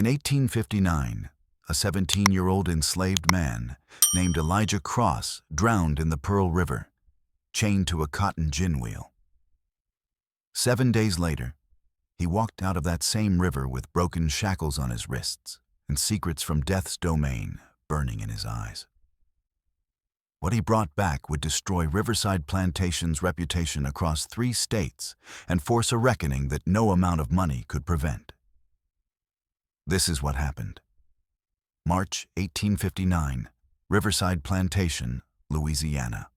In 1859, a 17-year-old enslaved man named Elijah Cross drowned in the Pearl River, chained to a cotton gin wheel. 7 days later, he walked out of that same river with broken shackles on his wrists and secrets from death's domain burning in his eyes. What he brought back would destroy Riverside Plantation's reputation across 3 states and force a reckoning that no amount of money could prevent. This is what happened. March 1859, Riverside Plantation, Louisiana.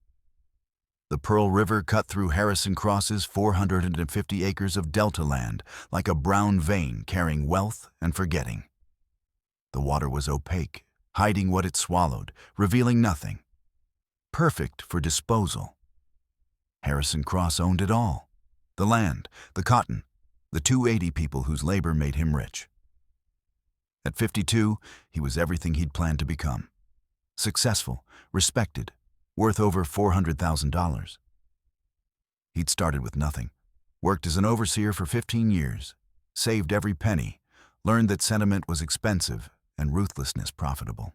The Pearl River cut through Harrison Cross's 450 acres of delta land like a brown vein carrying wealth and forgetting. The water was opaque, hiding what it swallowed, revealing nothing. Perfect for disposal. Harrison Cross owned it all: the land, the cotton, the 280 people whose labor made him rich. At 52, he was everything he'd planned to become. Successful, respected, worth over $400,000. He'd started with nothing, worked as an overseer for 15 years, saved every penny, learned that sentiment was expensive and ruthlessness profitable.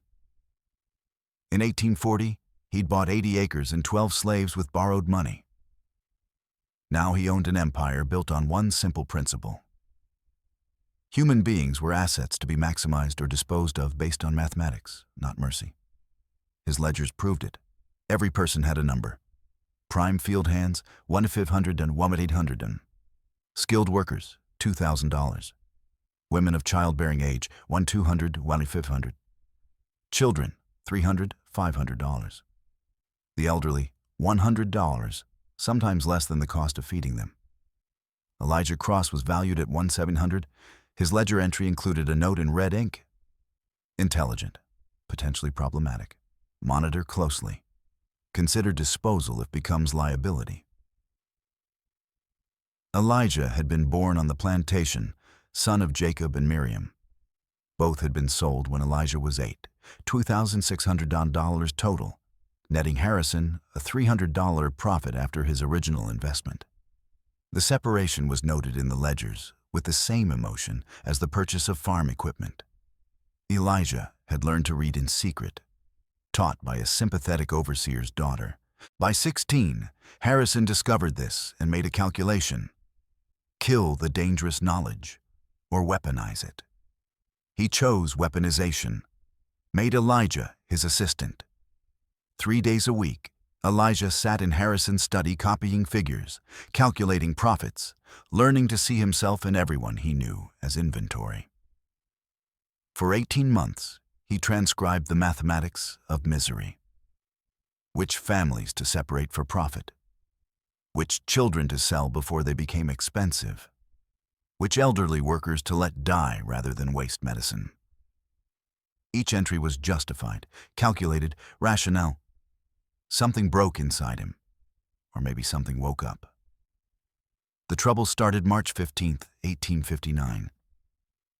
In 1840, he'd bought 80 acres and 12 slaves with borrowed money. Now he owned an empire built on one simple principle. Human beings were assets to be maximized or disposed of based on mathematics, not mercy. His ledgers proved it. Every person had a number. Prime field hands, 1 to 500 and 1 to 800. Skilled workers, $2,000. Women of childbearing age, 1 to 200, 1 to 500. Children, $300, $500. The elderly, $100, sometimes less than the cost of feeding them. Elijah Cross was valued at $1,700. His ledger entry included a note in red ink. Intelligent, potentially problematic. Monitor closely. Consider disposal if becomes liability. Elijah had been born on the plantation, son of Jacob and Miriam. Both had been sold when Elijah was 8, $2,600 total, netting Harrison a $300 profit after his original investment. The separation was noted in the ledgers with the same emotion as the purchase of farm equipment. Elijah had learned to read in secret, taught by a sympathetic overseer's daughter. By 16, Harrison discovered this and made a calculation: kill the dangerous knowledge or weaponize it. He chose weaponization, made Elijah his assistant. 3 days a week, Elijah sat in Harrison's study copying figures, calculating profits, learning to see himself and everyone he knew as inventory. For 18 months, he transcribed the mathematics of misery. Which families to separate for profit? Which children to sell before they became expensive? Which elderly workers to let die rather than waste medicine? Each entry was justified, calculated, rational. Something broke inside him, or maybe something woke up. The trouble started March 15, 1859.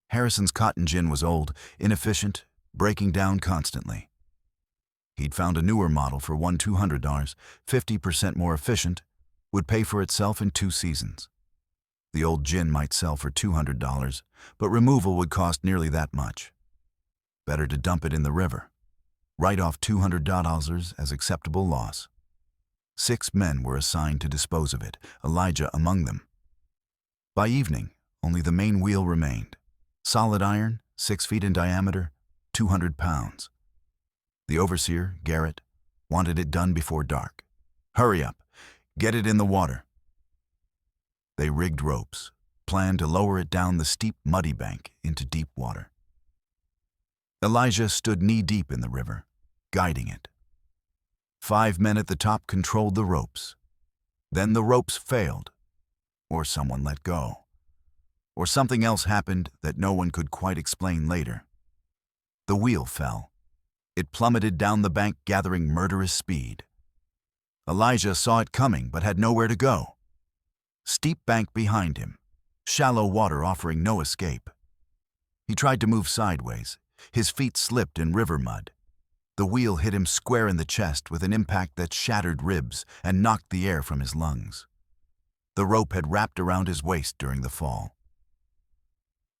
Harrison's cotton gin was old, inefficient, breaking down constantly. He'd found a newer model for $1,200, 50% more efficient, would pay for itself in 2 seasons. The old gin might sell for $200, but removal would cost nearly that much. Better to dump it in the river. Write off $200 as acceptable loss. 6 men were assigned to dispose of it, Elijah among them. By evening, only the main wheel remained. Solid iron, 6 feet in diameter, 200 pounds. The overseer, Garrett, wanted it done before dark. Hurry up, get it in the water. They rigged ropes, planned to lower it down the steep, muddy bank into deep water. Elijah stood knee-deep in the river, guiding it. 5 men at the top controlled the ropes. Then the ropes failed, or someone let go, or something else happened that no one could quite explain later. The wheel fell. It plummeted down the bank, gathering murderous speed. Elijah saw it coming but had nowhere to go. Steep bank behind him, shallow water offering no escape. He tried to move sideways. His feet slipped in river mud. The wheel hit him square in the chest with an impact that shattered ribs and knocked the air from his lungs. The rope had wrapped around his waist during the fall.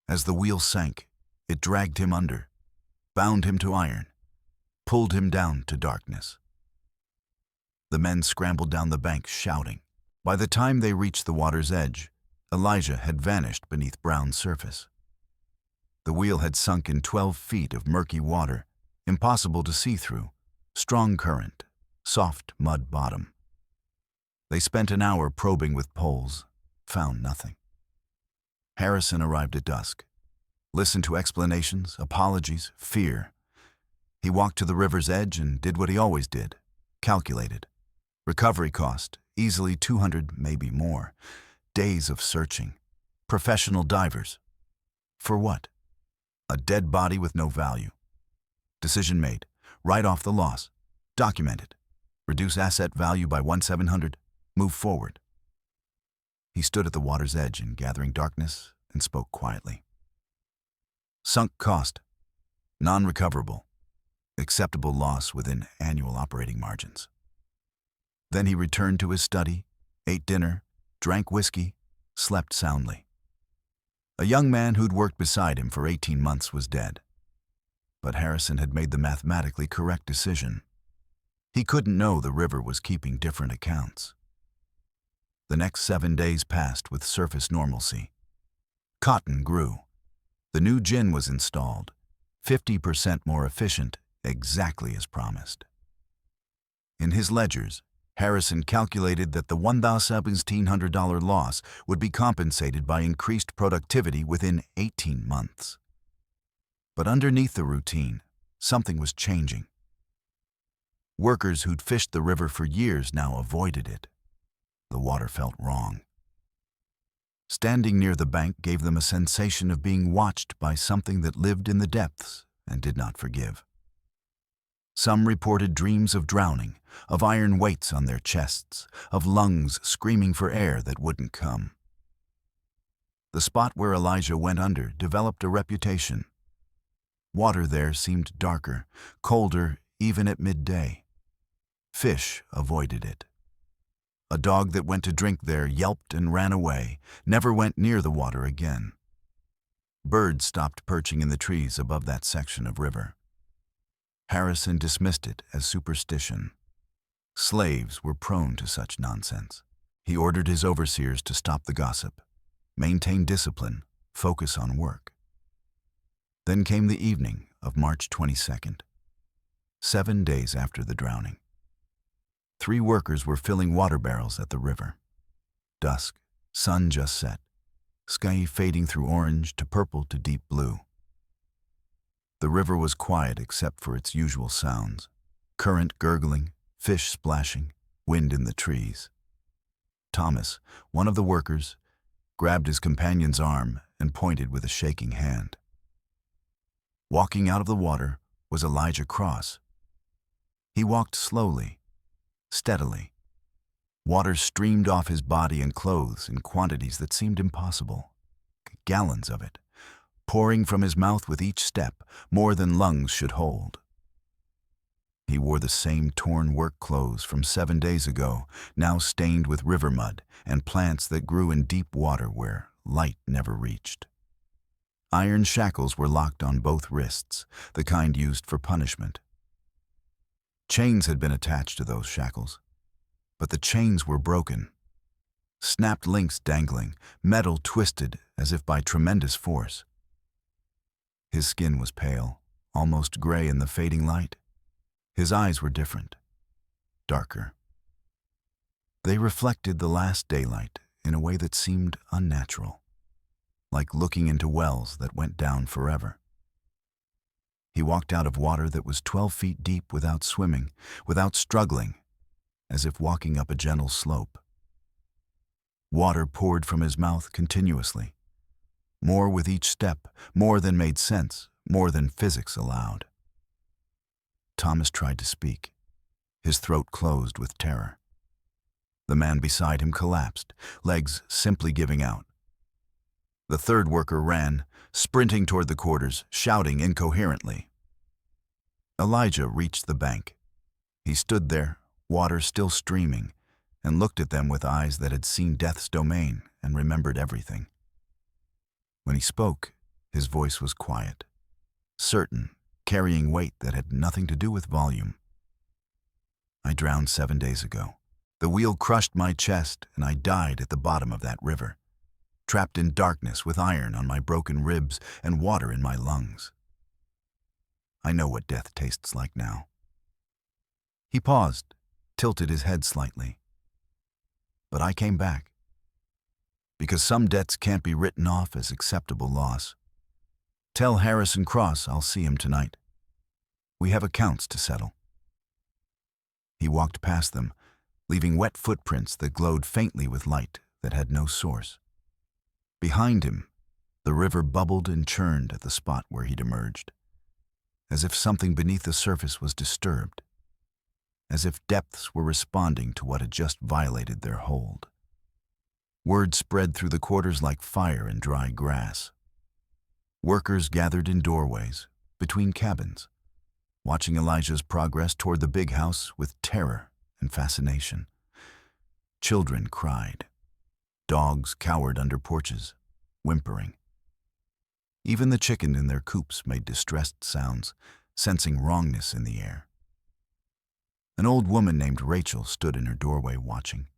As the wheel sank, It dragged him under, bound him to iron, pulled him down to darkness. The men scrambled down the bank, shouting. By the time they reached the water's edge, Elijah had vanished beneath Brown's surface. The wheel had sunk in 12 feet of murky water, impossible to see through, strong current, soft mud bottom. They spent an hour probing with poles, found nothing. Harrison arrived at dusk, listened to explanations, apologies, fear. He walked to the river's edge and did what he always did, calculated. Recovery cost, easily 200, maybe more. Days of searching. Professional divers. For what? A dead body with no value. Decision made. Write off the loss. Document it. Reduce asset value by 1/700. Move forward. He stood at the water's edge in gathering darkness and spoke quietly. Sunk cost. Non-recoverable. Acceptable loss within annual operating margins. Then he returned to his study, ate dinner, drank whiskey, slept soundly. A young man who'd worked beside him for 18 months was dead. But Harrison had made the mathematically correct decision. He couldn't know the river was keeping different accounts. The next 7 days passed with surface normalcy. Cotton grew. The new gin was installed, 50% more efficient, exactly as promised. In his ledgers, Harrison calculated that the $1,700 loss would be compensated by increased productivity within 18 months. But underneath the routine, something was changing. Workers who'd fished the river for years now avoided it. The water felt wrong. Standing near the bank gave them a sensation of being watched by something that lived in the depths and did not forgive. Some reported dreams of drowning, of iron weights on their chests, of lungs screaming for air that wouldn't come. The spot where Elijah went under developed a reputation. Water there seemed darker, colder even at midday. Fish avoided it. A dog that went to drink there yelped and ran away, never went near the water again. Birds stopped perching in the trees above that section of river. Harrison dismissed it as superstition. Slaves were prone to such nonsense. He ordered his overseers to stop the gossip, maintain discipline, focus on work. Then came the evening of March 22nd, 7 days after the drowning. 3 workers were filling water barrels at the river. Dusk, sun just set, sky fading through orange to purple to deep blue. The river was quiet except for its usual sounds: current gurgling, fish splashing, wind in the trees. Thomas, one of the workers, grabbed his companion's arm and pointed with a shaking hand. Walking out of the water was Elijah Cross. He walked slowly, steadily. Water streamed off his body and clothes in quantities that seemed impossible. Gallons of it, pouring from his mouth with each step, more than lungs should hold. He wore the same torn work clothes from 7 days ago, now stained with river mud and plants that grew in deep water where light never reached. Iron shackles were locked on both wrists, the kind used for punishment. Chains had been attached to those shackles, but the chains were broken. Snapped links dangling, metal twisted as if by tremendous force. His skin was pale, almost gray in the fading light. His eyes were different, darker. They reflected the last daylight in a way that seemed unnatural, like looking into wells that went down forever. He walked out of water that was 12 feet deep without swimming, without struggling, as if walking up a gentle slope. Water poured from his mouth continuously, more with each step, more than made sense, more than physics allowed. Thomas tried to speak, his throat closed with terror. The man beside him collapsed, legs simply giving out. The third worker ran, sprinting toward the quarters, shouting incoherently. Elijah reached the bank. He stood there, water still streaming, and looked at them with eyes that had seen death's domain and remembered everything. When he spoke, his voice was quiet, certain, carrying weight that had nothing to do with volume. I drowned 7 days ago. The wheel crushed my chest, and I died at the bottom of that river, trapped in darkness with iron on my broken ribs and water in my lungs. I know what death tastes like now. He paused, tilted his head slightly. But I came back. Because some debts can't be written off as acceptable loss. Tell Harrison Cross I'll see him tonight. We have accounts to settle. He walked past them, leaving wet footprints that glowed faintly with light that had no source. Behind him, the river bubbled and churned at the spot where he'd emerged, as if something beneath the surface was disturbed, as if depths were responding to what had just violated their hold. Word spread through the quarters like fire in dry grass. Workers gathered in doorways, between cabins, watching Elijah's progress toward the big house with terror and fascination. Children cried. Dogs cowered under porches, whimpering. Even the chicken in their coops made distressed sounds, sensing wrongness in the air. An old woman named Rachel stood in her doorway watching.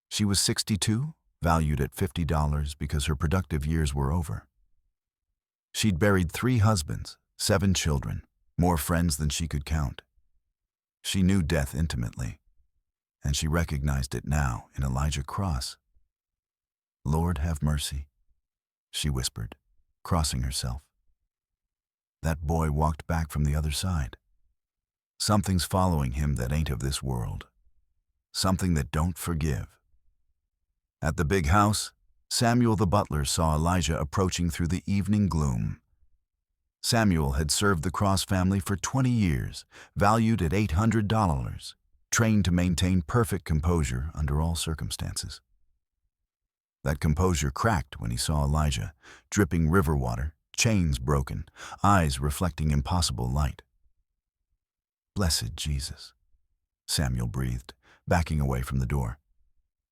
She was 62, valued at $50 because her productive years were over. She'd buried 3 husbands, 7 children, more friends than she could count. She knew death intimately, and she recognized it now in Elijah Cross. "Lord, have mercy," she whispered, crossing herself. That boy walked back from the other side. Something's following him that ain't of this world. Something that don't forgive. At the big house, Samuel the butler saw Elijah approaching through the evening gloom. Samuel had served the Cross family for 20 years, valued at $800, trained to maintain perfect composure under all circumstances. That composure cracked when he saw Elijah, dripping river water, chains broken, eyes reflecting impossible light. "Blessed Jesus," Samuel breathed, backing away from the door.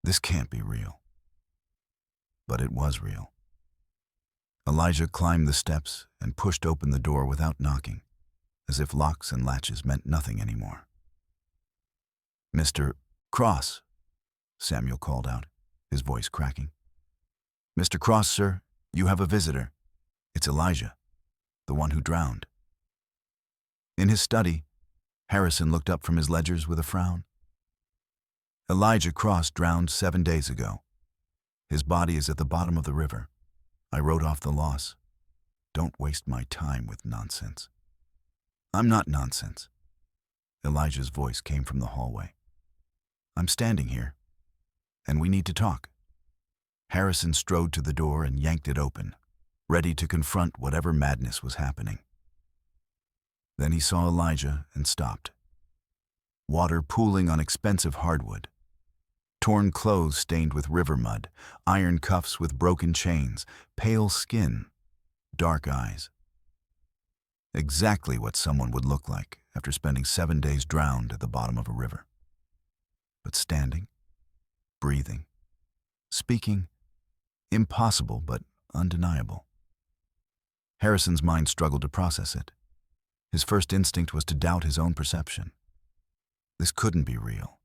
"This can't be real." But it was real. Elijah climbed the steps and pushed open the door without knocking, as if locks and latches meant nothing anymore. "Mr. Cross," Samuel called out, his voice cracking. "Mr. Cross, sir, you have a visitor. It's Elijah, the one who drowned." In his study, Harrison looked up from his ledgers with a frown. "Elijah Cross drowned 7 days ago. His body is at the bottom of the river. I wrote off the loss. Don't waste my time with nonsense." "I'm not nonsense." Elijah's voice came from the hallway. "I'm standing here, and we need to talk." Harrison strode to the door and yanked it open, ready to confront whatever madness was happening. Then he saw Elijah and stopped. Water pooling on expensive hardwood. Torn clothes stained with river mud, iron cuffs with broken chains, pale skin, dark eyes. Exactly what someone would look like after spending 7 days drowned at the bottom of a river. But standing, breathing, speaking, impossible but undeniable. Harrison's mind struggled to process it. His first instinct was to doubt his own perception. This couldn't be real.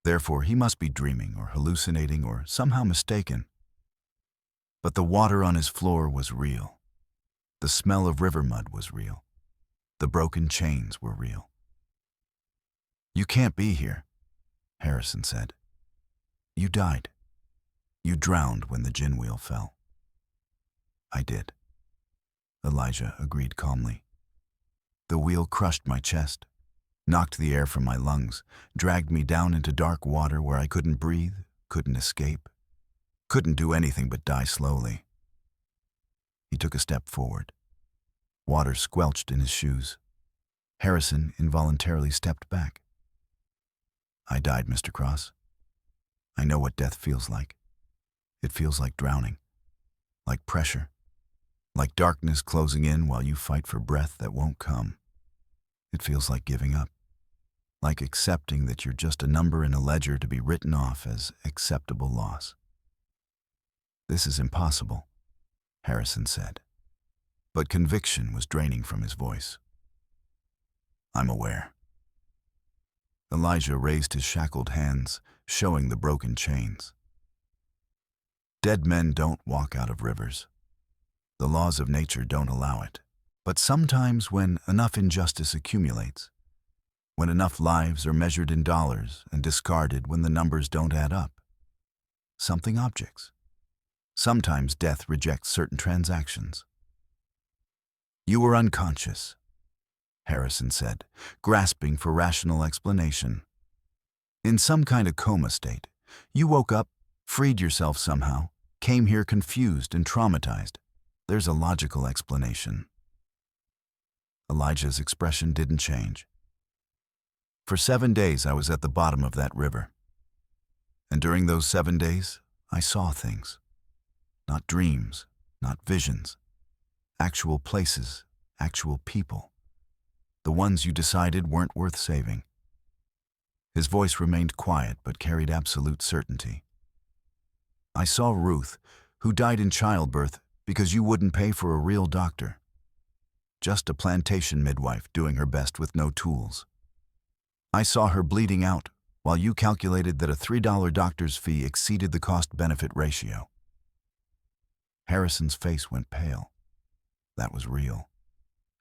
Therefore, he must be dreaming or hallucinating or somehow mistaken. But the water on his floor was real. The smell of river mud was real. The broken chains were real. "You can't be here," Harrison said. "You died. You drowned when the gin wheel fell." "I did," Elijah agreed calmly. "The wheel crushed my chest, knocked the air from my lungs, dragged me down into dark water where I couldn't breathe, couldn't escape, couldn't do anything but die slowly." He took a step forward. Water squelched in his shoes. Harrison involuntarily stepped back. "I died, Mr. Cross. I know what death feels like. It feels like drowning, like pressure, like darkness closing in while you fight for breath that won't come. It feels like giving up, like accepting that you're just a number in a ledger to be written off as acceptable loss." "This is impossible," Harrison said. but conviction was draining from his voice. I'm aware. Elijah raised his shackled hands, showing the broken chains. Dead men don't walk out of rivers. The laws of nature don't allow it. But sometimes when enough injustice accumulates, when enough lives are measured in dollars and discarded when the numbers don't add up, something objects. Sometimes death rejects certain transactions. You were unconscious, Harrison said, grasping for rational explanation. In some kind of coma state, you woke up, freed yourself somehow, came here confused and traumatized. There's a logical explanation. Elijah's expression didn't change. For 7 days I was at the bottom of that river. And during those 7 days, I saw things. Not dreams, not visions. Actual places, actual people. The ones you decided weren't worth saving. His voice remained quiet but carried absolute certainty. I saw Ruth, who died in childbirth because you wouldn't pay for a real doctor. Just a plantation midwife doing her best with no tools. I saw her bleeding out while you calculated that a $3 doctor's fee exceeded the cost-benefit ratio. Harrison's face went pale. That was real.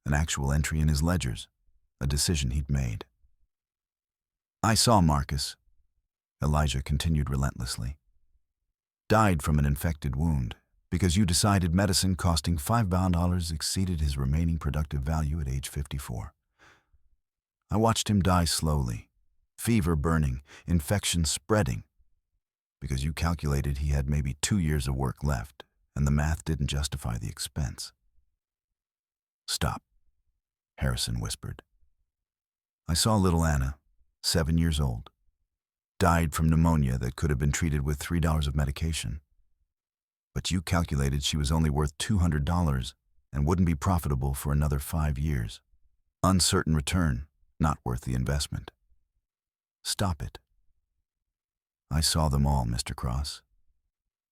An actual entry in his ledgers, a decision he'd made. I saw Marcus, Elijah continued relentlessly, died from an infected wound because you decided medicine costing $5 exceeded his remaining productive value at age 54. I watched him die slowly, fever burning, infection spreading, because you calculated he had maybe 2 years of work left, and the math didn't justify the expense. Stop, Harrison whispered. I saw little Anna, 7 years old, died from pneumonia that could have been treated with $3 of medication. But you calculated she was only worth $200 and wouldn't be profitable for another 5 years. Uncertain return, not worth the investment. Stop it. I saw them all, Mr. Cross.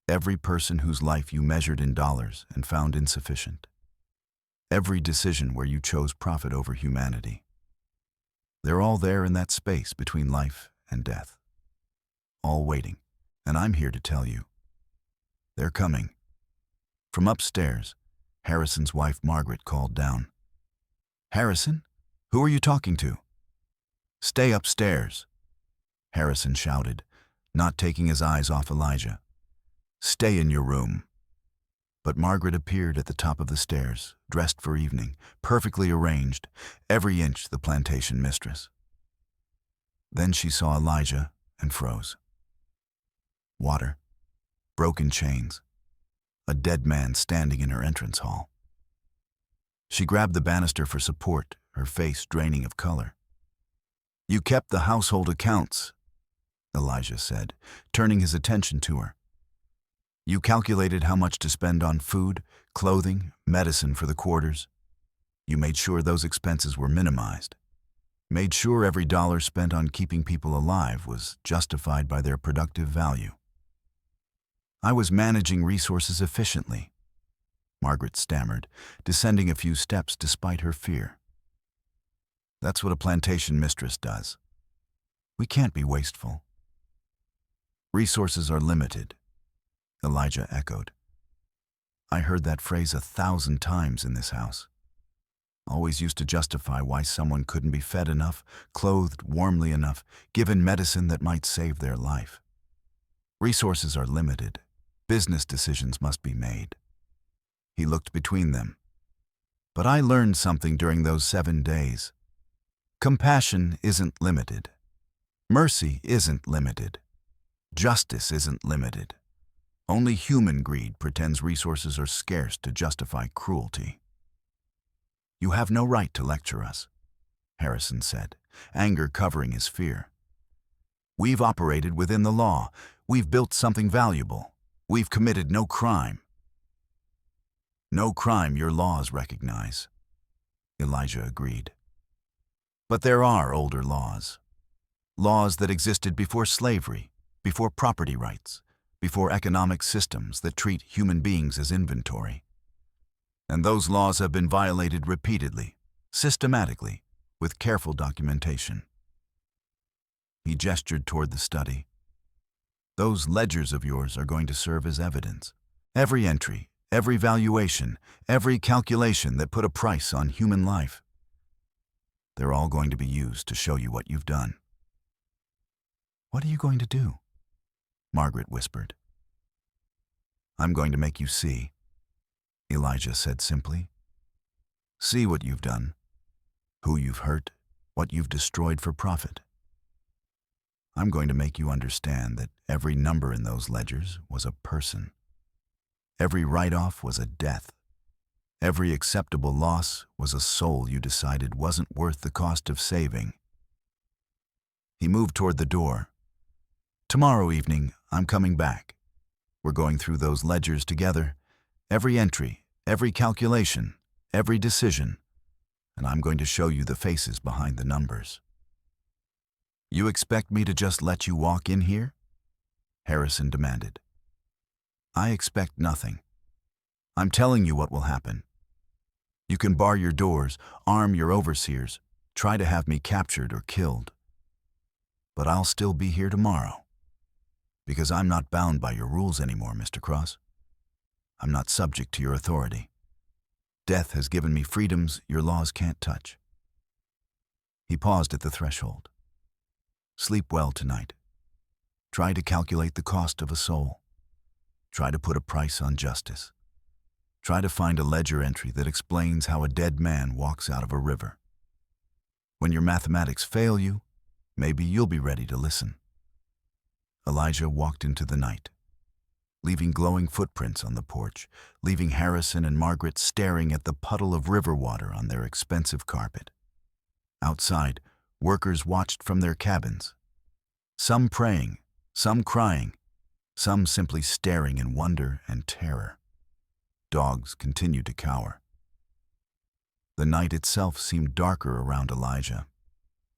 Every person whose life you measured in dollars and found insufficient. Every decision where you chose profit over humanity. They're all there in that space between life and death. All waiting, and I'm here to tell you. They're coming. From upstairs, Harrison's wife Margaret called down. Harrison? Who are you talking to? Stay upstairs, Harrison shouted, not taking his eyes off Elijah. Stay in your room. But Margaret appeared at the top of the stairs, dressed for evening, perfectly arranged, every inch the plantation mistress. Then she saw Elijah and froze. Water, broken chains, a dead man standing in her entrance hall. She grabbed the banister for support, her face draining of color. You kept the household accounts, Elijah said, turning his attention to her. You calculated how much to spend on food, clothing, medicine for the quarters. You made sure those expenses were minimized. Made sure every dollar spent on keeping people alive was justified by their productive value. I was managing resources efficiently, Margaret stammered, descending a few steps despite her fear. That's what a plantation mistress does. We can't be wasteful. Resources are limited, Elijah echoed. I heard that phrase 1,000 times in this house. Always used to justify why someone couldn't be fed enough, clothed warmly enough, given medicine that might save their life. Resources are limited. Business decisions must be made. He looked between them. But I learned something during those 7 days. Compassion isn't limited. Mercy isn't limited. Justice isn't limited. Only human greed pretends resources are scarce to justify cruelty. You have no right to lecture us, Harrison said, anger covering his fear. We've operated within the law. We've built something valuable. We've committed no crime. No crime your laws recognize, Elijah agreed. But there are older laws. Laws that existed before slavery, before property rights, before economic systems that treat human beings as inventory. And those laws have been violated repeatedly, systematically, with careful documentation. He gestured toward the study. Those ledgers of yours are going to serve as evidence. Every entry, every valuation, every calculation that put a price on human life. They're all going to be used to show you what you've done. What are you going to do? Margaret whispered. I'm going to make you see, Elijah said simply. See what you've done, who you've hurt, what you've destroyed for profit. I'm going to make you understand that every number in those ledgers was a person. Every write-off was a death. Every acceptable loss was a soul you decided wasn't worth the cost of saving. He moved toward the door. Tomorrow evening, I'm coming back. We're going through those ledgers together, every entry, every calculation, every decision, and I'm going to show you the faces behind the numbers. You expect me to just let you walk in here? Harrison demanded. I expect nothing. I'm telling you what will happen. You can bar your doors, arm your overseers, try to have me captured or killed. But I'll still be here tomorrow. Because I'm not bound by your rules anymore, Mr. Cross. I'm not subject to your authority. Death has given me freedoms your laws can't touch. He paused at the threshold. Sleep well tonight. Try to calculate the cost of a soul. Try to put a price on justice. Try to find a ledger entry that explains how a dead man walks out of a river. When your mathematics fail you, maybe you'll be ready to listen. Elijah walked into the night, leaving glowing footprints on the porch, leaving Harrison and Margaret staring at the puddle of river water on their expensive carpet. Outside, workers watched from their cabins, some praying, some crying, some simply staring in wonder and terror. Dogs continued to cower. The night itself seemed darker around Elijah,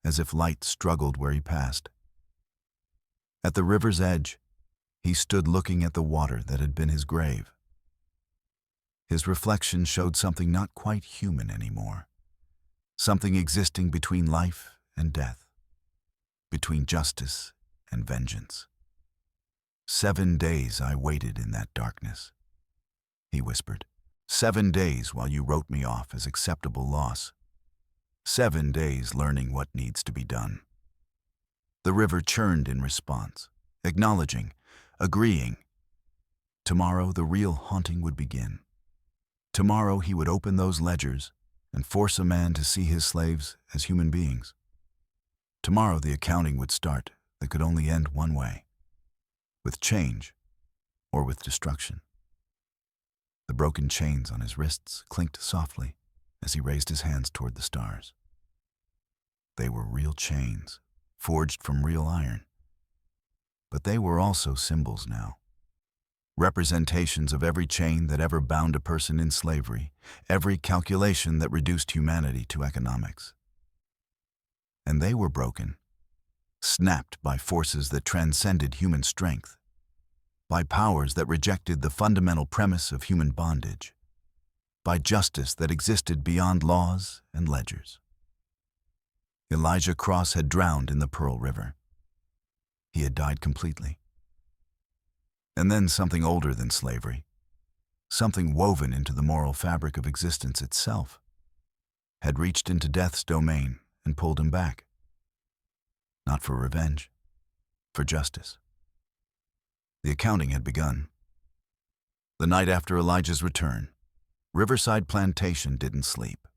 as if light struggled where he passed. At the river's edge, he stood looking at the water that had been his grave. His reflection showed something not quite human anymore, something existing between life and death, between justice and vengeance. 7 days I waited in that darkness, he whispered. 7 days while you wrote me off as acceptable loss. 7 days learning what needs to be done. The river churned in response, acknowledging, agreeing. Tomorrow the real haunting would begin. Tomorrow he would open those ledgers and force a man to see his slaves as human beings. Tomorrow the accounting would start that could only end one way, with change or with destruction. The broken chains on his wrists clinked softly as he raised his hands toward the stars. They were real chains, forged from real iron. But they were also symbols now. Representations of every chain that ever bound a person in slavery, every calculation that reduced humanity to economics. And they were broken, snapped by forces that transcended human strength, by powers that rejected the fundamental premise of human bondage, by justice that existed beyond laws and ledgers. Elijah Cross had drowned in the Pearl River. He had died completely. And then something older than slavery, something woven into the moral fabric of existence itself, had reached into death's domain and pulled him back. Not for revenge, for justice. The accounting had begun. The night after Elijah's return, Riverside Plantation didn't sleep.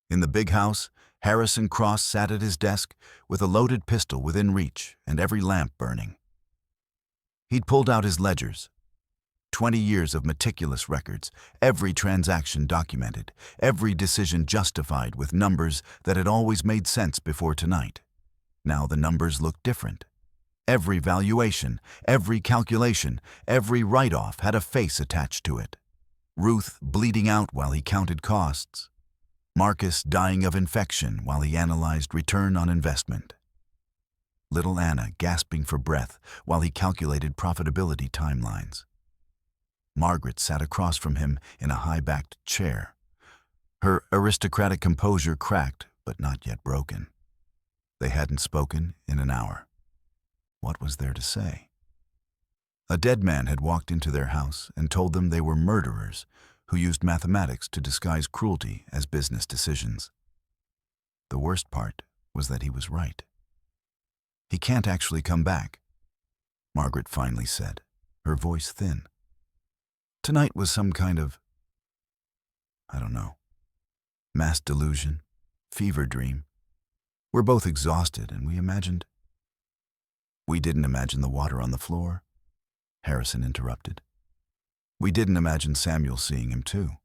In the big house, Harrison Cross sat at his desk with a loaded pistol within reach and every lamp burning. He'd pulled out his ledgers, 20 years of meticulous records, every transaction documented, every decision justified with numbers that had always made sense before tonight. Now the numbers looked different. Every valuation, every calculation, every write-off had a face attached to it. Ruth bleeding out while he counted costs. Marcus dying of infection while he analyzed return on investment. Little Anna gasping for breath while he calculated profitability timelines. Margaret sat across from him in a high-backed chair. Her aristocratic composure cracked, but not yet broken. They hadn't spoken in an hour. What was there to say? A dead man had walked into their house and told them they were murderers who used mathematics to disguise cruelty as business decisions. The worst part was that he was right. "He can't actually come back," Margaret finally said, her voice thin. "Tonight was some kind of, I don't know, mass delusion, fever dream. We're both exhausted and we didn't imagine the water on the floor," Harrison interrupted. "We didn't imagine Samuel seeing him too.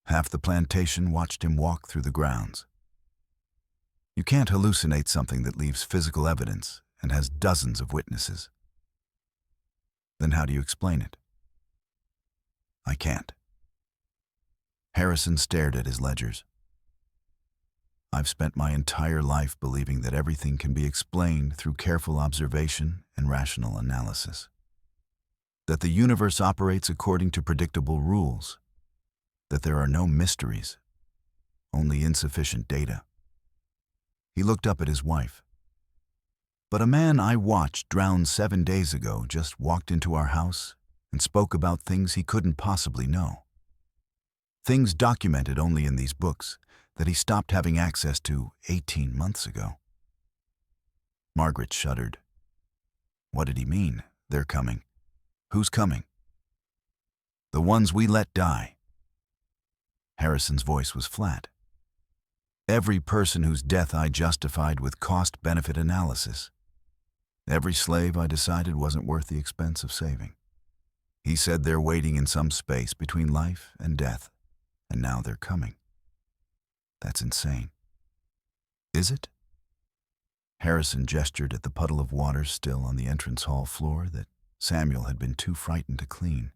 Half the plantation watched him walk through the grounds. You can't hallucinate something that leaves physical evidence and has dozens of witnesses. Then how do you explain it?" "I can't." Harrison stared at his ledgers. "I've spent my entire life believing that everything can be explained through careful observation and rational analysis. That the universe operates according to predictable rules. That there are no mysteries, only insufficient data." He looked up at his wife. "But a man I watched drown 7 days ago just walked into our house and spoke about things he couldn't possibly know. Things documented only in these books that he stopped having access to 18 months ago." Margaret shuddered. "What did he mean? They're coming. Who's coming?" "The ones we let die." Harrison's voice was flat. "Every person whose death I justified with cost-benefit analysis. Every slave I decided wasn't worth the expense of saving. He said they're waiting in some space between life and death, and now they're coming. That's insane." "Is it?" Harrison gestured at the puddle of water still on the entrance hall floor that Samuel had been too frightened to clean.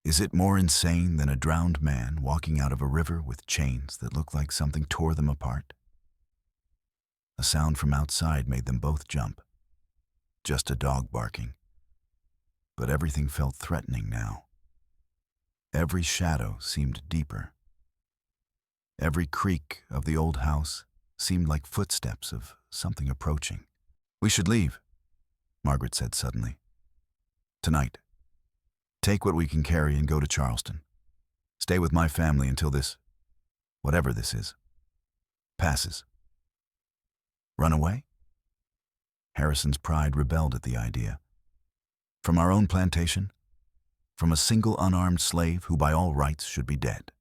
"Is it more insane than a drowned man walking out of a river with chains that look like something tore them apart?" A sound from outside made them both jump. Just a dog barking. But everything felt threatening now. Every shadow seemed deeper. Every creak of the old house seemed like footsteps of something approaching. "We should leave," Margaret said suddenly. "Tonight. Take what we can carry and go to Charleston. Stay with my family until this, whatever this is, passes." "Run away?" Harrison's pride rebelled at the idea. "From our own plantation? From a single unarmed slave who by all rights should be dead?"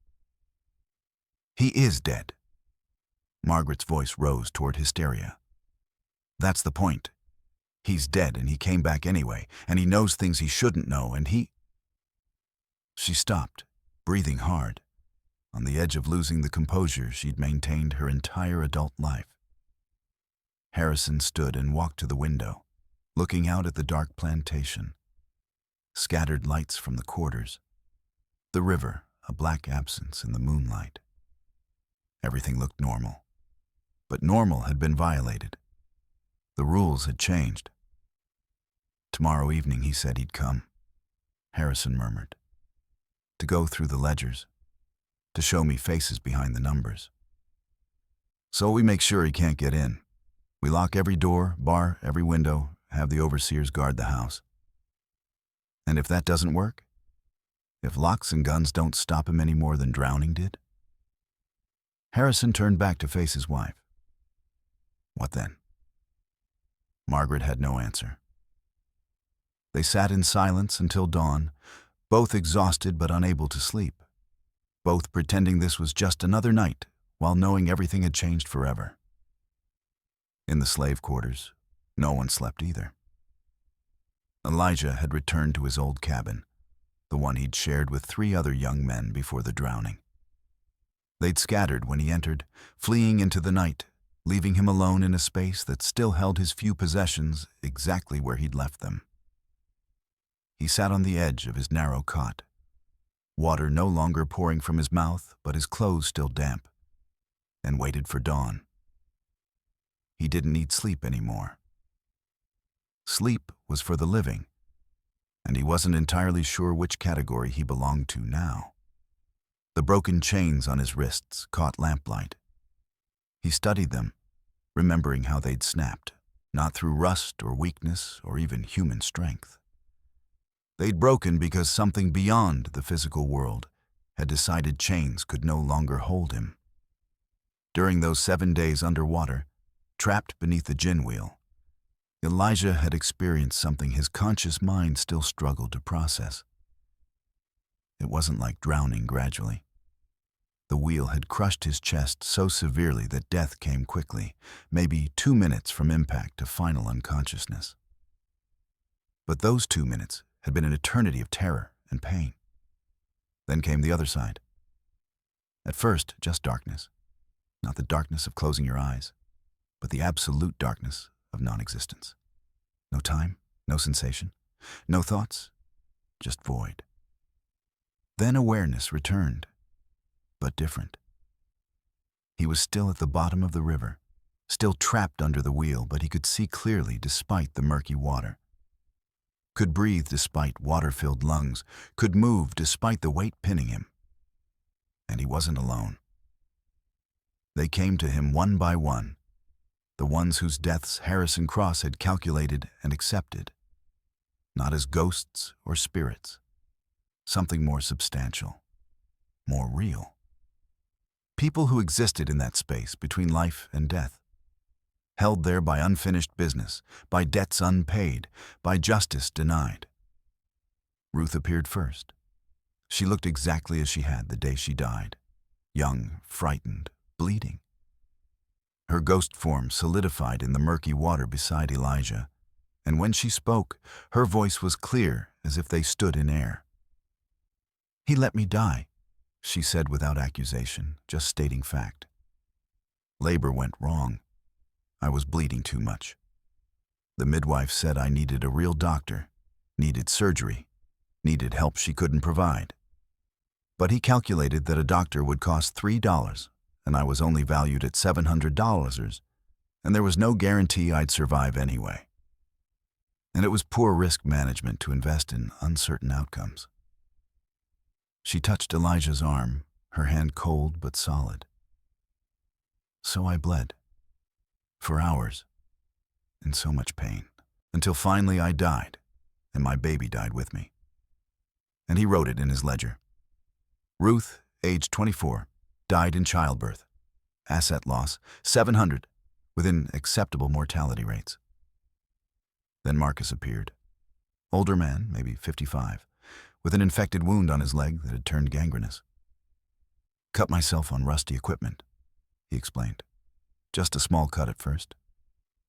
"He is dead." Margaret's voice rose toward hysteria. "That's the point. He's dead and he came back anyway, and he knows things he shouldn't know, and he—" She stopped, breathing hard, on the edge of losing the composure she'd maintained her entire adult life. Harrison stood and walked to the window, looking out at the dark plantation. Scattered lights from the quarters. The river, a black absence in the moonlight. Everything looked normal. But normal had been violated. The rules had changed. "Tomorrow evening he said he'd come," Harrison murmured. "To go through the ledgers. To show me faces behind the numbers. So we make sure he can't get in. We lock every door, bar every window, have the overseers guard the house. And if that doesn't work? If locks and guns don't stop him any more than drowning did?" Harrison turned back to face his wife. "What then?" Margaret had no answer. They sat in silence until dawn, both exhausted but unable to sleep, both pretending this was just another night while knowing everything had changed forever. In the slave quarters, no one slept either. Elijah had returned to his old cabin, the one he'd shared with 3 other young men before the drowning. They'd scattered when he entered, fleeing into the night, leaving him alone in a space that still held his few possessions exactly where he'd left them. He sat on the edge of his narrow cot, water no longer pouring from his mouth but his clothes still damp, and waited for dawn. He didn't need sleep anymore. Sleep was for the living, and he wasn't entirely sure which category he belonged to now. The broken chains on his wrists caught lamplight. He studied them, remembering how they'd snapped, not through rust or weakness or even human strength. They'd broken because something beyond the physical world had decided chains could no longer hold him. During those 7 days underwater, trapped beneath the gin wheel, Elijah had experienced something his conscious mind still struggled to process. It wasn't like drowning gradually. The wheel had crushed his chest so severely that death came quickly, maybe 2 minutes from impact to final unconsciousness. But those 2 minutes had been an eternity of terror and pain. Then came the other side. At first, just darkness. Not the darkness of closing your eyes, but the absolute darkness of non-existence. No time, no sensation, no thoughts, just void. Then awareness returned, but different. He was still at the bottom of the river, still trapped under the wheel, but he could see clearly despite the murky water. Could breathe despite water-filled lungs, could move despite the weight pinning him. And he wasn't alone. They came to him one by one, the ones whose deaths Harrison Cross had calculated and accepted, not as ghosts or spirits, something more substantial, more real. People who existed in that space between life and death, held there by unfinished business, by debts unpaid, by justice denied. Ruth appeared first. She looked exactly as she had the day she died, young, frightened, bleeding. Her ghost form solidified in the murky water beside Elijah, and when she spoke, her voice was clear as if they stood in air. "He let me die," she said without accusation, just stating fact. "Labor went wrong. I was bleeding too much. The midwife said I needed a real doctor, needed surgery, needed help she couldn't provide. But he calculated that a doctor would cost $3, and I was only valued at $700, and there was no guarantee I'd survive anyway. And it was poor risk management to invest in uncertain outcomes." She touched Elijah's arm, her hand cold but solid. "So I bled. For hours, in so much pain, until finally I died, and my baby died with me." And he wrote it in his ledger. Ruth, age 24, died in childbirth. Asset loss, $700, within acceptable mortality rates. Then Marcus appeared. Older man, maybe 55, with an infected wound on his leg that had turned gangrenous. "Cut myself on rusty equipment," he explained. "Just a small cut at first.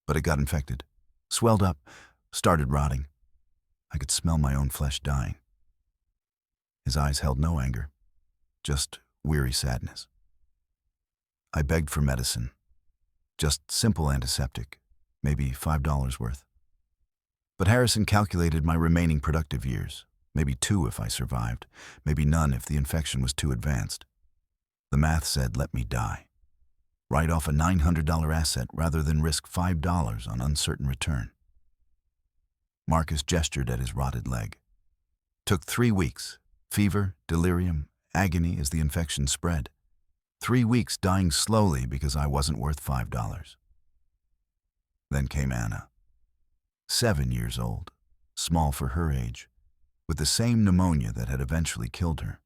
But it got infected, swelled up, started rotting. I could smell my own flesh dying." His eyes held no anger, just weary sadness. "I begged for medicine. Just simple antiseptic, maybe $5 worth. But Harrison calculated my remaining productive years, maybe 2 if I survived, maybe none if the infection was too advanced. The math said let me die. Write off a $900 asset rather than risk $5 on uncertain return." Marcus gestured at his rotted leg. "Took 3 weeks, fever, delirium, agony as the infection spread. 3 weeks dying slowly because I wasn't worth $5. Then came Anna. 7 years old, small for her age, with the same pneumonia that had eventually killed her.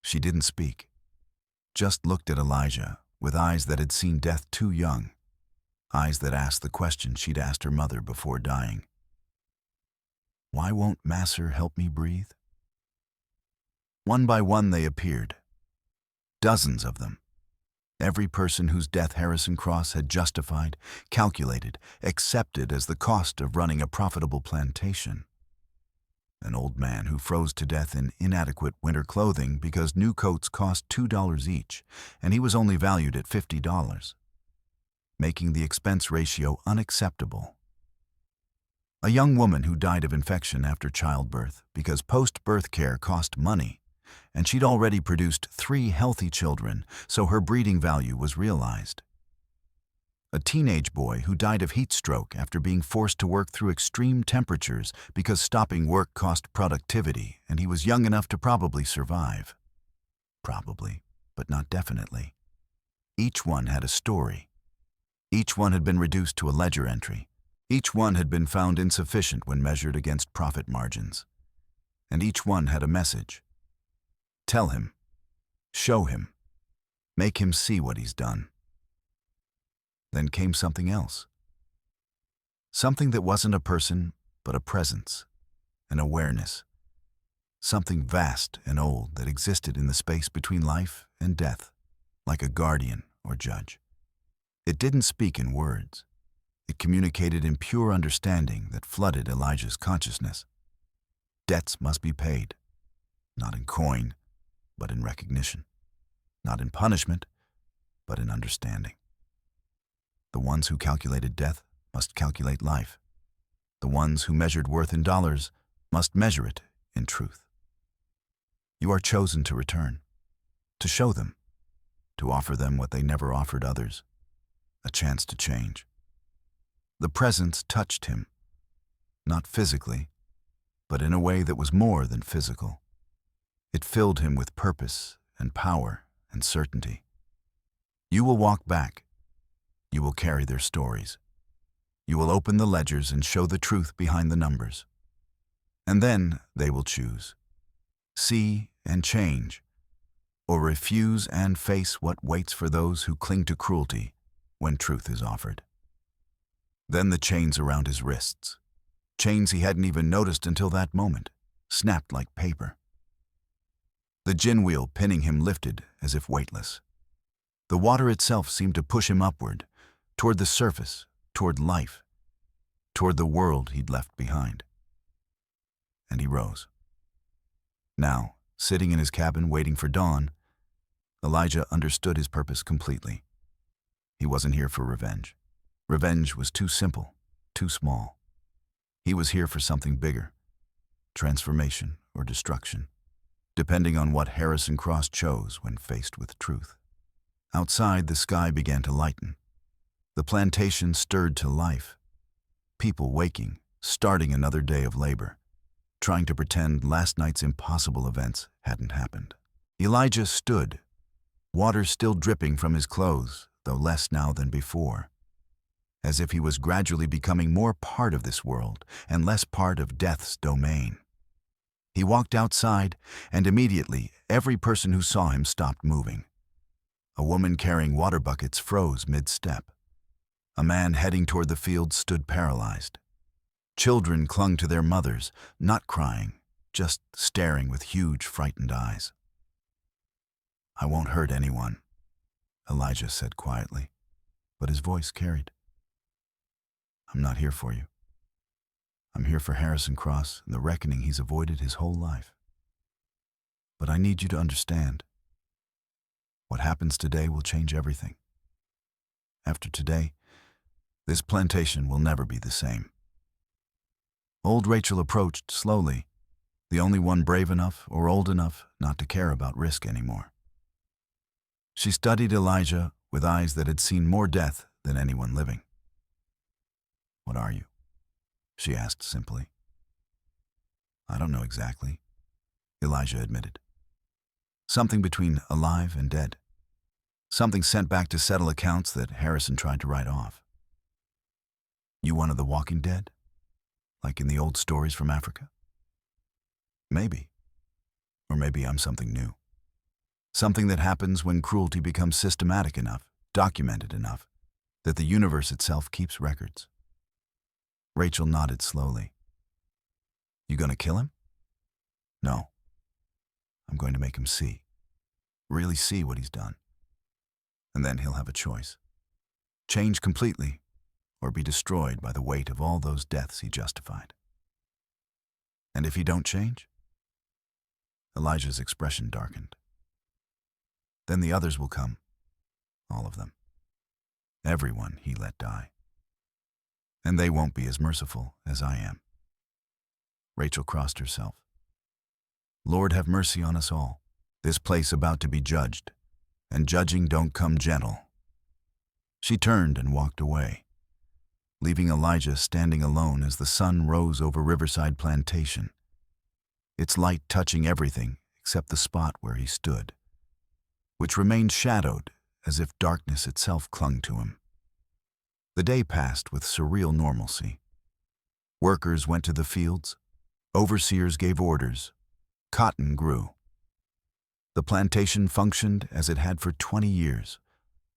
She didn't speak, just looked at Elijah with eyes that had seen death too young, eyes that asked the question she'd asked her mother before dying. "Why won't Masser help me breathe?" One by one they appeared. Dozens of them. Every person whose death Harrison Cross had justified, calculated, accepted as the cost of running a profitable plantation. An old man who froze to death in inadequate winter clothing because new coats cost $2 each, and he was only valued at $50, making the expense ratio unacceptable. A young woman who died of infection after childbirth because post-birth care cost money, and she'd already produced 3 healthy children, so her breeding value was realized. a teenage boy who died of heat stroke after being forced to work through extreme temperatures because stopping work cost productivity, and he was young enough to probably survive. Probably, but not definitely. Each one had a story. Each one had been reduced to a ledger entry. Each one had been found insufficient when measured against profit margins. And each one had a message. Tell him. Show him. Make him see what he's done. Then came something else. Something that wasn't a person, but a presence, an awareness. Something vast and old that existed in the space between life and death, like a guardian or judge. It didn't speak in words. It communicated in pure understanding that flooded Elijah's consciousness. Debts must be paid, not in coin, but in recognition. Not in punishment, but in understanding. The ones who calculated death must calculate life. The ones who measured worth in dollars must measure it in truth. You are chosen to return, to show them, to offer them what they never offered others, a chance to change. The presence touched him, not physically, but in a way that was more than physical. It filled him with purpose and power and certainty. You will walk back. You will carry their stories. You will open the ledgers and show the truth behind the numbers. And then they will choose. See and change, or refuse and face what waits for those who cling to cruelty when truth is offered. Then the chains around his wrists, chains he hadn't even noticed until that moment, snapped like paper. The gin wheel pinning him lifted as if weightless. The water itself seemed to push him upward, toward the surface, toward life, toward the world he'd left behind. And he rose. Now, sitting in his cabin waiting for dawn, Elijah understood his purpose completely. He wasn't here for revenge. Revenge was too simple, too small. He was here for something bigger, transformation or destruction, depending on what Harrison Cross chose when faced with truth. Outside, the sky began to lighten. The plantation stirred to life. People waking, starting another day of labor, trying to pretend last night's impossible events hadn't happened. Elijah stood, water still dripping from his clothes, though less now than before, as if he was gradually becoming more part of this world and less part of death's domain. He walked outside, and immediately every person who saw him stopped moving. A woman carrying water buckets froze mid-step. A man heading toward the field stood paralyzed. Children clung to their mothers, not crying, just staring with huge, frightened eyes. "I won't hurt anyone," Elijah said quietly, but his voice carried. "I'm not here for you. I'm here for Harrison Cross and the reckoning he's avoided his whole life. But I need you to understand. What happens today will change everything. After today, this plantation will never be the same." Old Rachel approached slowly, the only one brave enough or old enough not to care about risk anymore. She studied Elijah with eyes that had seen more death than anyone living. "What are you?" she asked simply. "I don't know exactly," Elijah admitted. "Something between alive and dead. Something sent back to settle accounts that Harrison tried to write off." "You one of the walking dead? Like in the old stories from Africa?" "Maybe. Or maybe I'm something new. Something that happens when cruelty becomes systematic enough, documented enough, that the universe itself keeps records." Rachel nodded slowly. "You gonna kill him?" "No. I'm going to make him see. Really see what he's done. And then he'll have a choice. Change completely, or be destroyed by the weight of all those deaths he justified. And if he don't change?" Elijah's expression darkened. "Then the others will come. All of them. Everyone he let die. And they won't be as merciful as I am." Rachel crossed herself. "Lord, have mercy on us all. This place about to be judged, and judging don't come gentle." She turned and walked away, leaving Elijah standing alone as the sun rose over Riverside Plantation, its light touching everything except the spot where he stood, which remained shadowed as if darkness itself clung to him. The day passed with surreal normalcy. Workers went to the fields, overseers gave orders, cotton grew. The plantation functioned as it had for 20 years,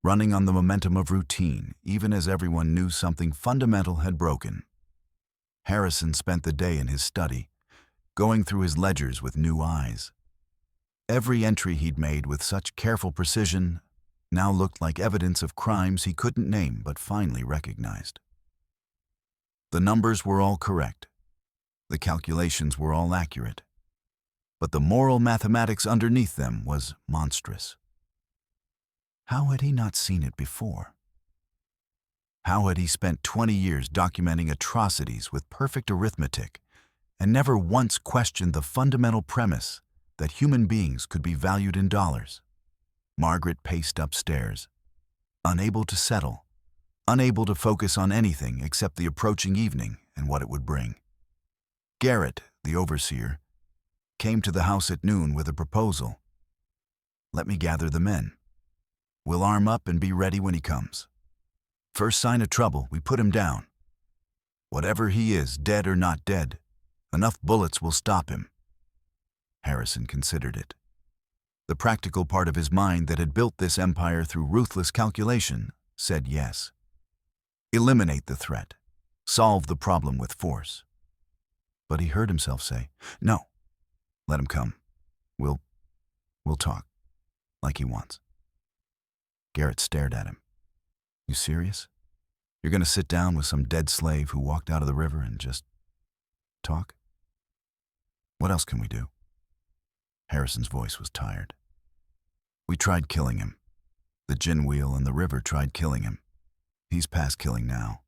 running on the momentum of routine, even as everyone knew something fundamental had broken. Harrison spent the day in his study, going through his ledgers with new eyes. Every entry he'd made with such careful precision now looked like evidence of crimes he couldn't name but finally recognized. The numbers were all correct. The calculations were all accurate. But the moral mathematics underneath them was monstrous. How had he not seen it before? How had he spent 20 years documenting atrocities with perfect arithmetic and never once questioned the fundamental premise that human beings could be valued in dollars? Margaret paced upstairs, unable to settle, unable to focus on anything except the approaching evening and what it would bring. Garrett, the overseer, came to the house at noon with a proposal. "Let me gather the men. We'll arm up and be ready when he comes. First sign of trouble, we put him down. Whatever he is, dead or not dead, enough bullets will stop him." Harrison considered it. The practical part of his mind that had built this empire through ruthless calculation said yes. Eliminate the threat. Solve the problem with force. But he heard himself say, "No, let him come. We'll talk, like he wants." Garrett stared at him. "You serious? You're going to sit down with some dead slave who walked out of the river and just talk? What else can we do?" Harrison's voice was tired. "We tried killing him. The gin wheel and the river tried killing him. He's past killing now.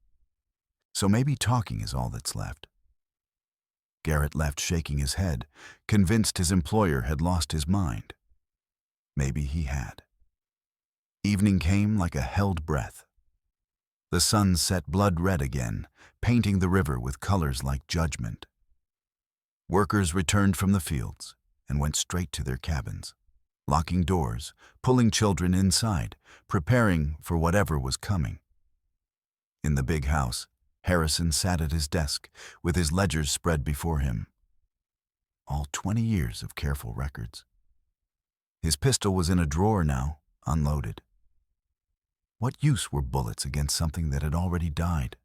So maybe talking is all that's left." Garrett left shaking his head, convinced his employer had lost his mind. Maybe he had. Evening came like a held breath. The sun set blood red again, painting the river with colors like judgment. Workers returned from the fields and went straight to their cabins, locking doors, pulling children inside, preparing for whatever was coming. In the big house, Harrison sat at his desk with his ledgers spread before him. All 20 years of careful records. His pistol was in a drawer now, unloaded. What use were bullets against something that had already died?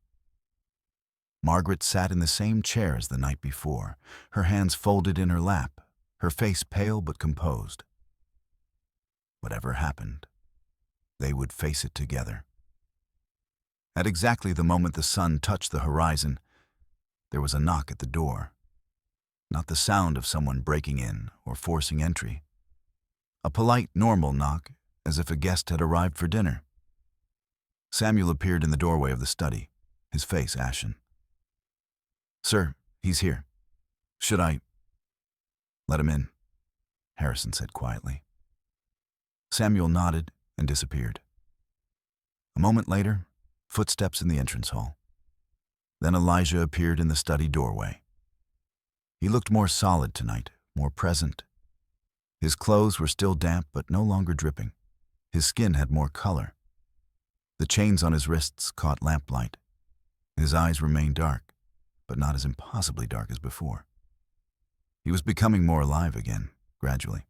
Margaret sat in the same chair as the night before, her hands folded in her lap, her face pale but composed. Whatever happened, they would face it together. At exactly the moment the sun touched the horizon, there was a knock at the door. Not the sound of someone breaking in or forcing entry. A polite, normal knock, as if a guest had arrived for dinner. Samuel appeared in the doorway of the study, his face ashen. "Sir, he's here. Should I—" "Let him in," Harrison said quietly. Samuel nodded and disappeared. A moment later, footsteps in the entrance hall. Then Elijah appeared in the study doorway. He looked more solid tonight, more present. His clothes were still damp but no longer dripping. His skin had more color. The chains on his wrists caught lamplight. His eyes remained dark, but not as impossibly dark as before. He was becoming more alive again, gradually.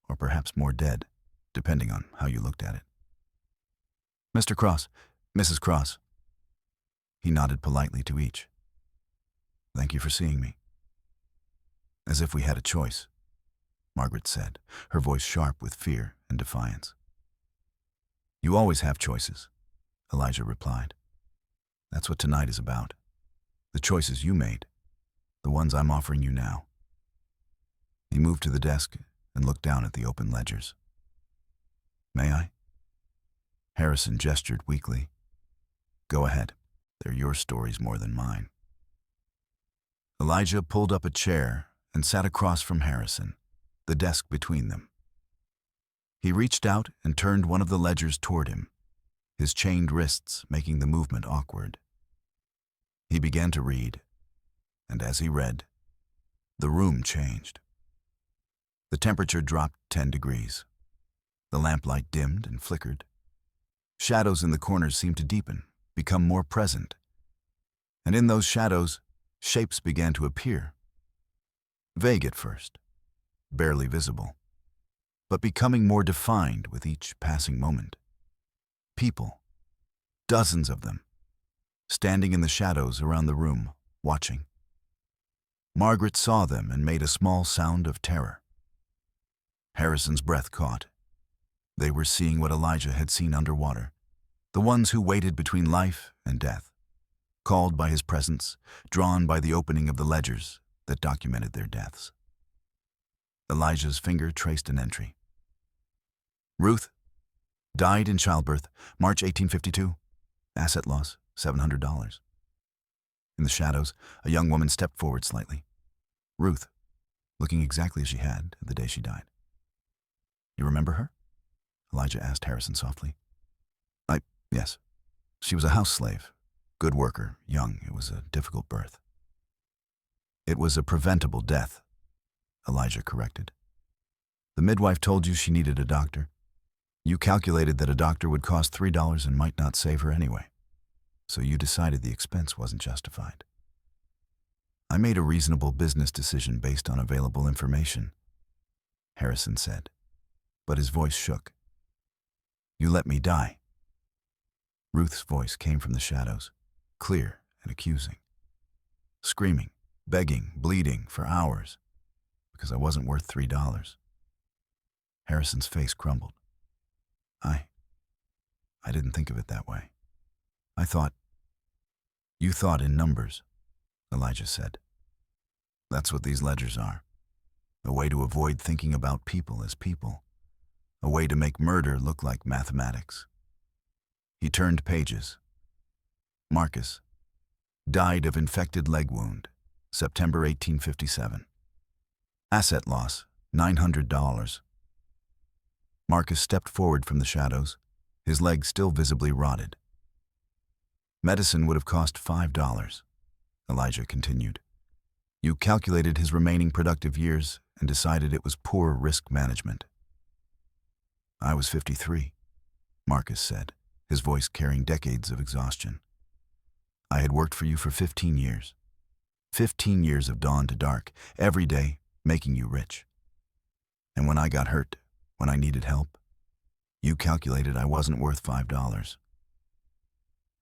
Or perhaps more dead, depending on how you looked at it. "Mr. Cross, Mrs. Cross." He nodded politely to each. "Thank you for seeing me." "As if we had a choice," Margaret said, her voice sharp with fear and defiance. "You always have choices," Elijah replied. "That's what tonight is about. The choices you made, the ones I'm offering you now." He moved to the desk and looked down at the open ledgers. "May I?" Harrison gestured weakly. "Go ahead. They're your stories more than mine." Elijah pulled up a chair and sat across from Harrison, the desk between them. He reached out and turned one of the ledgers toward him, his chained wrists making the movement awkward. He began to read, and as he read, the room changed. The temperature dropped 10 degrees. The lamplight dimmed and flickered. Shadows in the corners seemed to deepen, become more present. And in those shadows, shapes began to appear. Vague at first, barely visible, but becoming more defined with each passing moment. People, dozens of them, standing in the shadows around the room, watching. Margaret saw them and made a small sound of terror. Harrison's breath caught. They were seeing what Elijah had seen underwater, the ones who waited between life and death, called by his presence, drawn by the opening of the ledgers that documented their deaths. Elijah's finger traced an entry. Ruth, died in childbirth, March 1852. Asset loss, $700. In the shadows, a young woman stepped forward slightly. Ruth, looking exactly as she had the day she died. You remember her? Elijah asked Harrison softly. Yes. She was a house slave, good worker, young. It was a difficult birth. It was a preventable death, Elijah corrected. The midwife told you she needed a doctor. You calculated that a doctor would cost $3 and might not save her anyway. So you decided the expense wasn't justified. I made a reasonable business decision based on available information, Harrison said, but his voice shook. You let me die. Ruth's voice came from the shadows, clear and accusing. Screaming, begging, bleeding for hours, because I wasn't worth $3. Harrison's face crumbled. I didn't think of it that way. I thought. You thought in numbers, Elijah said. That's what these ledgers are. A way to avoid thinking about people as people. A way to make murder look like mathematics. He turned pages. Marcus, died of infected leg wound, September 1857. Asset loss, $900. Marcus stepped forward from the shadows, his leg still visibly rotted. Medicine would have cost $5, Elijah continued. You calculated his remaining productive years and decided it was poor risk management. I was 53, Marcus said, his voice carrying decades of exhaustion. I had worked for you for 15 years. 15 years of dawn to dark, every day, making you rich. And when I got hurt, when I needed help, you calculated I wasn't worth $5.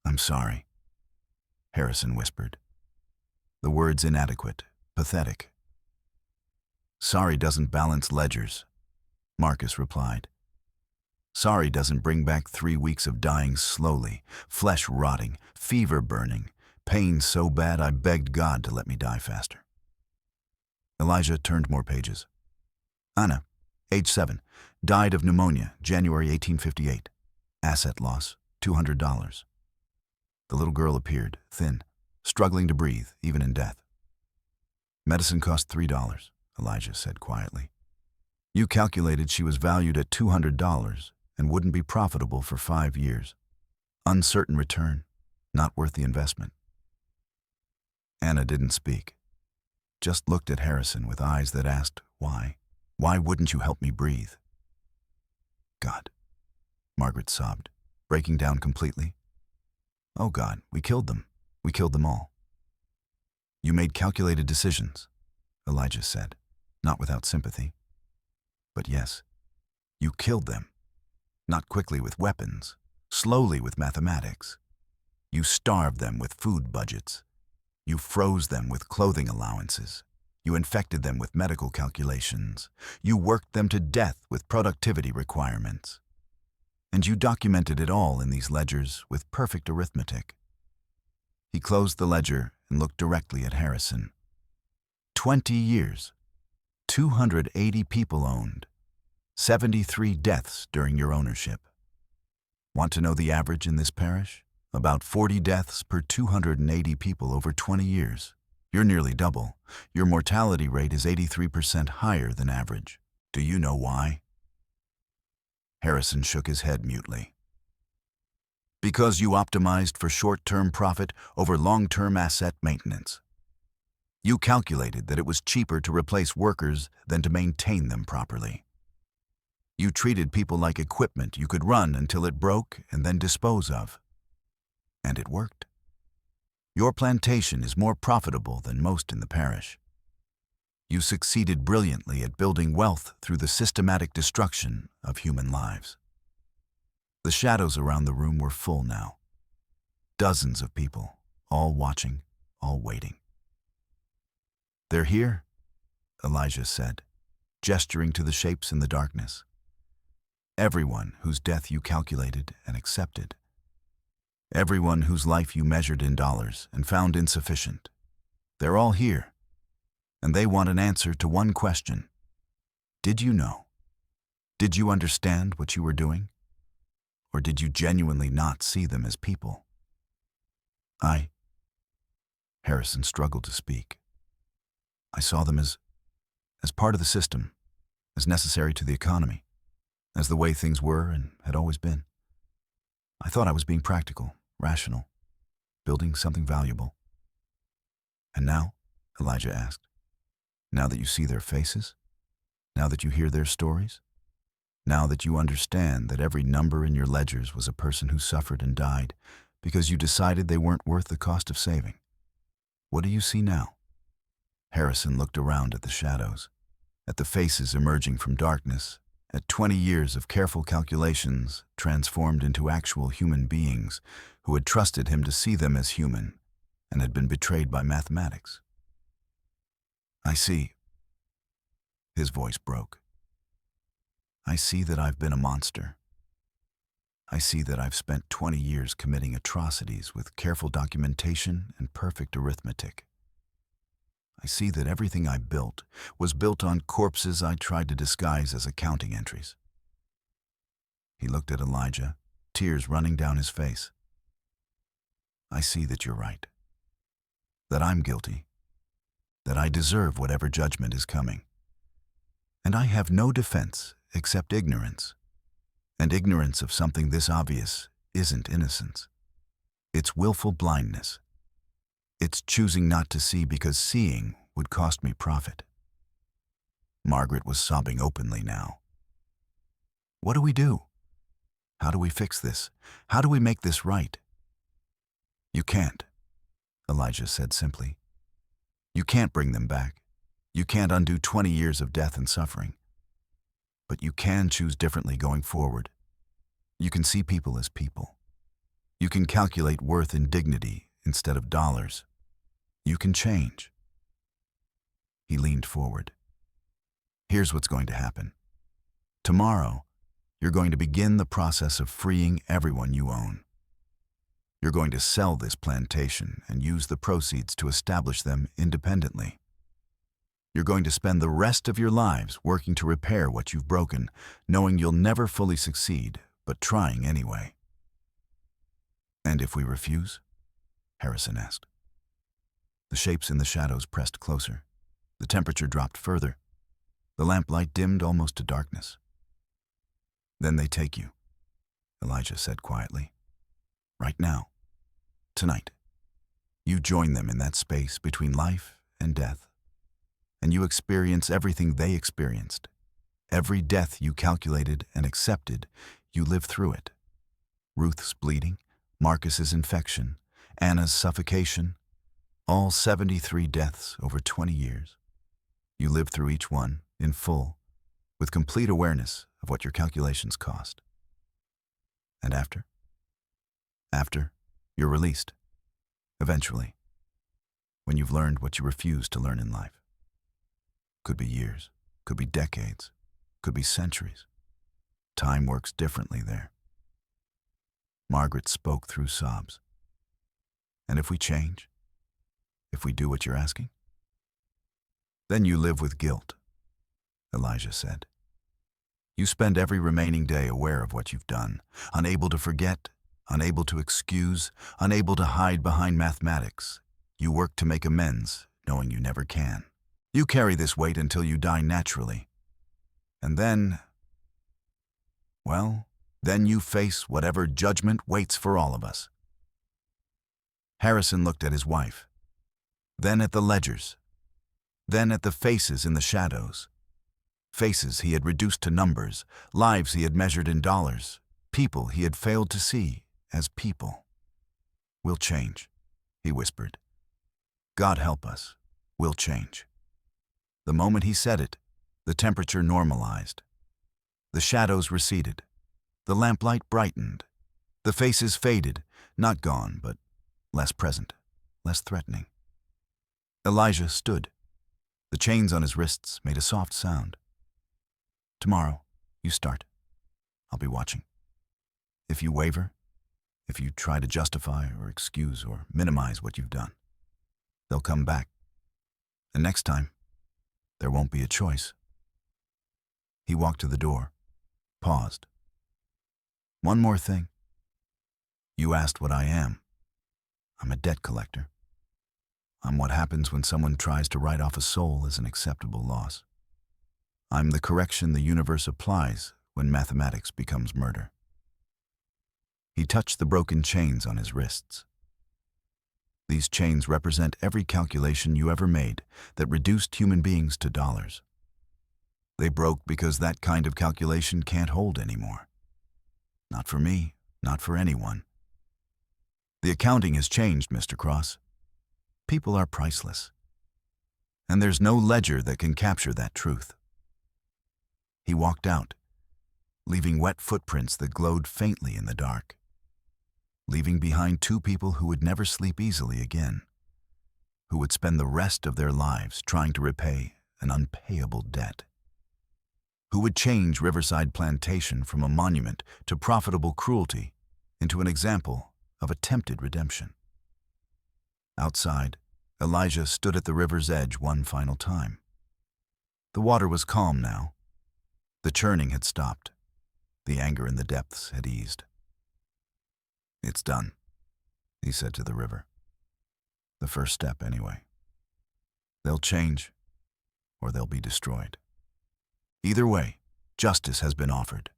I'm sorry, Harrison whispered. The words inadequate, pathetic. Sorry doesn't balance ledgers, Marcus replied. Sorry doesn't bring back 3 weeks of dying slowly, flesh rotting, fever burning, pain so bad I begged God to let me die faster. Elijah turned more pages. Anna, age 7, died of pneumonia, January 1858. Asset loss, $200. The little girl appeared, thin, struggling to breathe, even in death. Medicine cost $3, Elijah said quietly. You calculated she was valued at $200 and wouldn't be profitable for 5 years. Uncertain return, not worth the investment. Anna didn't speak, just looked at Harrison with eyes that asked, why? Why wouldn't you help me breathe? God, Margaret sobbed, breaking down completely. Oh God, we killed them. We killed them all. You made calculated decisions, Elijah said, not without sympathy. But yes, you killed them. Not quickly with weapons, slowly with mathematics. You starved them with food budgets. You froze them with clothing allowances. You infected them with medical calculations. You worked them to death with productivity requirements. And you documented it all in these ledgers with perfect arithmetic. He closed the ledger and looked directly at Harrison. 20 years, 280 people owned, 73 deaths during your ownership. Want to know the average in this parish? About 40 deaths per 280 people over 20 years. You're nearly double. Your mortality rate is 83% higher than average. Do you know why? Harrison shook his head mutely. Because you optimized for short-term profit over long-term asset maintenance. You calculated that it was cheaper to replace workers than to maintain them properly. You treated people like equipment you could run until it broke and then dispose of. And it worked. Your plantation is more profitable than most in the parish. You succeeded brilliantly at building wealth through the systematic destruction of human lives. The shadows around the room were full now. Dozens of people, all watching, all waiting. "They're here," Elijah said, gesturing to the shapes in the darkness. "Everyone whose death you calculated and accepted. Everyone whose life you measured in dollars and found insufficient. They're all here, and they want an answer to one question. Did you know? Did you understand what you were doing? Or did you genuinely not see them as people?" Harrison struggled to speak. "I saw them as part of the system, as necessary to the economy, as the way things were and had always been. I thought I was being practical, rational, building something valuable." "And now?" Elijah asked. "Now that you see their faces? Now that you hear their stories? Now that you understand that every number in your ledgers was a person who suffered and died because you decided they weren't worth the cost of saving? What do you see now?" Harrison looked around at the shadows, at the faces emerging from darkness, at 20 years of careful calculations transformed into actual human beings who had trusted him to see them as human and had been betrayed by mathematics. "I see." His voice broke. "I see that I've been a monster. I see that I've spent 20 years committing atrocities with careful documentation and perfect arithmetic. I see that everything I built was built on corpses I tried to disguise as accounting entries." He looked at Elijah, tears running down his face. "I see that you're right. That I'm guilty. That I deserve whatever judgment is coming. And I have no defense except ignorance. And ignorance of something this obvious isn't innocence. It's willful blindness. It's choosing not to see because seeing would cost me profit." Margaret was sobbing openly now. "What do we do? How do we fix this? How do we make this right?" "You can't," Elijah said simply. "You can't bring them back. You can't undo 20 years of death and suffering. But you can choose differently going forward. You can see people as people. You can calculate worth in dignity instead of dollars. You can change." He leaned forward. "Here's what's going to happen. Tomorrow, you're going to begin the process of freeing everyone you own. You're going to sell this plantation and use the proceeds to establish them independently. You're going to spend the rest of your lives working to repair what you've broken, knowing you'll never fully succeed, but trying anyway." "And if we refuse?" Harrison asked. The shapes in the shadows pressed closer. The temperature dropped further. The lamplight dimmed almost to darkness. "Then they take you," Elijah said quietly. "Right now. Tonight. You join them in that space between life and death. And you experience everything they experienced. Every death you calculated and accepted, you live through it. Ruth's bleeding, Marcus's infection, Anna's suffocation, all 73 deaths over 20 years. You live through each one, in full, with complete awareness of what your calculations cost. And after? After, you're released. Eventually. When you've learned what you refused to learn in life. Could be years, could be decades, could be centuries. Time works differently there." Margaret spoke through sobs. "And if we change? If we do what you're asking?" "Then you live with guilt," Elijah said. "You spend every remaining day aware of what you've done, unable to forget, unable to excuse, unable to hide behind mathematics. You work to make amends, knowing you never can. You carry this weight until you die naturally. And then, well, Then you face whatever judgment waits for all of us." Harrison looked at his wife, then at the ledgers, then at the faces in the shadows. Faces he had reduced to numbers, lives he had measured in dollars, people he had failed to see as people. "We'll change," he whispered. "God help us, we'll change." The moment he said it, the temperature normalized. The shadows receded. The lamplight brightened. The faces faded, not gone, but less present, less threatening. Elijah stood. The chains on his wrists made a soft sound. "Tomorrow, you start. I'll be watching. If you waver, if you try to justify or excuse or minimize what you've done, they'll come back. And next time, there won't be a choice." He walked to the door, paused. "One more thing. You asked what I am. I'm a debt collector. I'm what happens when someone tries to write off a soul as an acceptable loss. I'm the correction the universe applies when mathematics becomes murder." He touched the broken chains on his wrists. "These chains represent every calculation you ever made that reduced human beings to dollars. They broke because that kind of calculation can't hold anymore. Not for me, not for anyone. The accounting has changed, Mr. Cross. People are priceless. And there's no ledger that can capture that truth." He walked out, leaving wet footprints that glowed faintly in the dark, leaving behind two people who would never sleep easily again, who would spend the rest of their lives trying to repay an unpayable debt, who would change Riverside Plantation from a monument to profitable cruelty into an example of attempted redemption. Outside, Elijah stood at the river's edge one final time. The water was calm now. The churning had stopped. The anger in the depths had eased. "It's done," he said to the river. "The first step, anyway. They'll change, or they'll be destroyed. Either way, justice has been offered."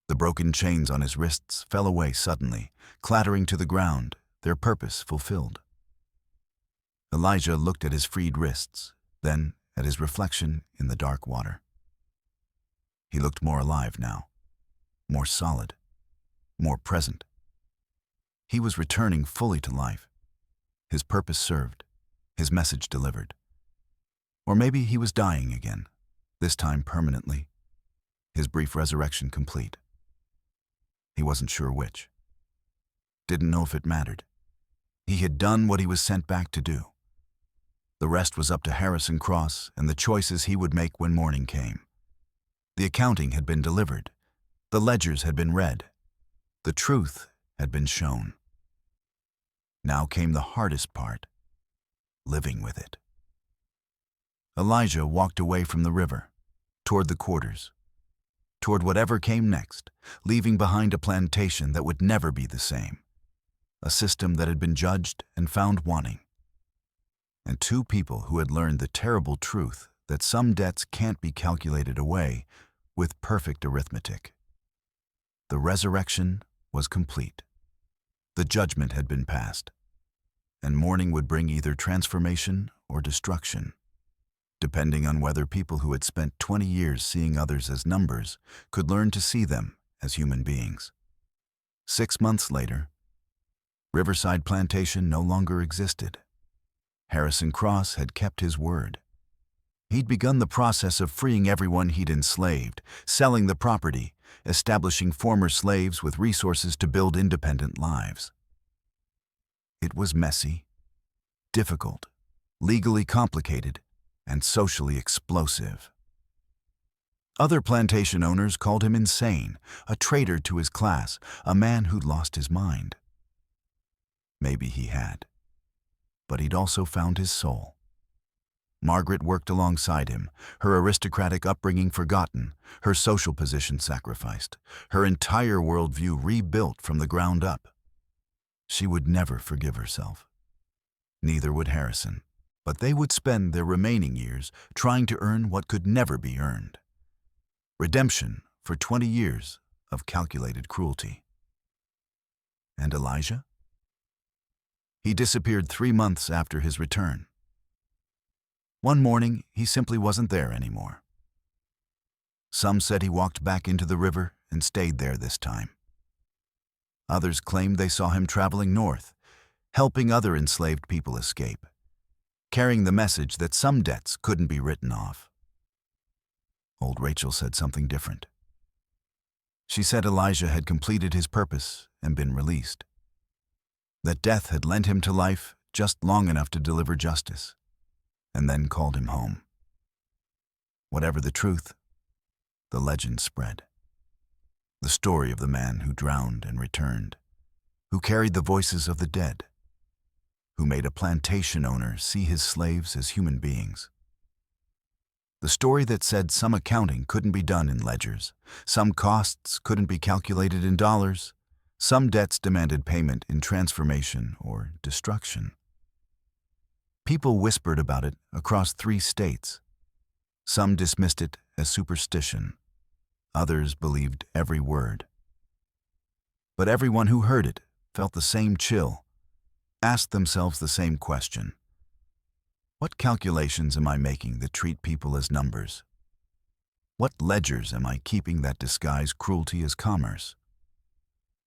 The broken chains on his wrists fell away suddenly, clattering to the ground, their purpose fulfilled. Elijah looked at his freed wrists, then at his reflection in the dark water. He looked more alive now, more solid, more present. He was returning fully to life. His purpose served, his message delivered. Or maybe he was dying again, this time permanently, his brief resurrection complete. He wasn't sure which. Didn't know if it mattered. He had done what he was sent back to do. The rest was up to Harrison Cross and the choices he would make when morning came. The accounting had been delivered. The ledgers had been read. The truth had been shown. Now came the hardest part, living with it. Elijah walked away from the river, toward the quarters, toward whatever came next, leaving behind a plantation that would never be the same, a system that had been judged and found wanting, and two people who had learned the terrible truth that some debts can't be calculated away with perfect arithmetic. The resurrection was complete. The judgment had been passed, and morning would bring either transformation or destruction, depending on whether people who had spent 20 years seeing others as numbers could learn to see them as human beings. 6 months later, Riverside Plantation no longer existed. Harrison Cross had kept his word. He'd begun the process of freeing everyone he'd enslaved, selling the property, establishing former slaves with resources to build independent lives. It was messy, difficult, legally complicated, and socially explosive. Other plantation owners called him insane, a traitor to his class, a man who'd lost his mind. Maybe he had. But he'd also found his soul. Margaret worked alongside him, her aristocratic upbringing forgotten, her social position sacrificed, her entire worldview rebuilt from the ground up. She would never forgive herself. Neither would Harrison, but they would spend their remaining years trying to earn what could never be earned. Redemption for 20 years of calculated cruelty. And Elijah? He disappeared 3 months after his return. One morning, he simply wasn't there anymore. Some said he walked back into the river and stayed there this time. Others claimed they saw him traveling north, helping other enslaved people escape, carrying the message that some debts couldn't be written off. Old Rachel said something different. She said Elijah had completed his purpose and been released, that death had lent him to life just long enough to deliver justice, and then called him home. Whatever the truth, the legend spread. The story of the man who drowned and returned, who carried the voices of the dead, who made a plantation owner see his slaves as human beings. The story that said some accounting couldn't be done in ledgers, some costs couldn't be calculated in dollars, some debts demanded payment in transformation or destruction. People whispered about it across 3 states. Some dismissed it as superstition. Others believed every word. But everyone who heard it felt the same chill, asked themselves the same question. What calculations am I making that treat people as numbers? What ledgers am I keeping that disguise cruelty as commerce?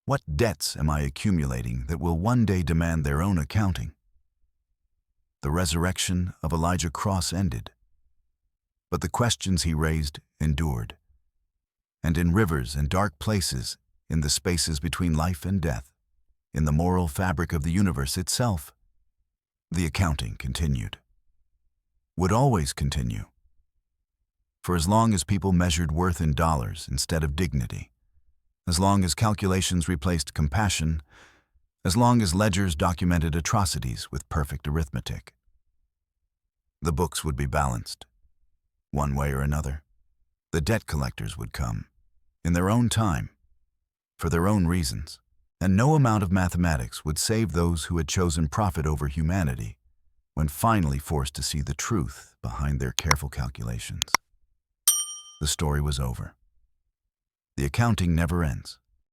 What debts am I accumulating that will one day demand their own accounting? The resurrection of Elijah Cross ended, but the questions he raised endured. And in rivers and dark places, in the spaces between life and death, in the moral fabric of the universe itself, the accounting continued. Would always continue. For as long as people measured worth in dollars instead of dignity, as long as calculations replaced compassion, as long as ledgers documented atrocities with perfect arithmetic. The books would be balanced, one way or another. The debt collectors would come, in their own time, for their own reasons, and no amount of mathematics would save those who had chosen profit over humanity when finally forced to see the truth behind their careful calculations. The story was over. The accounting never ends.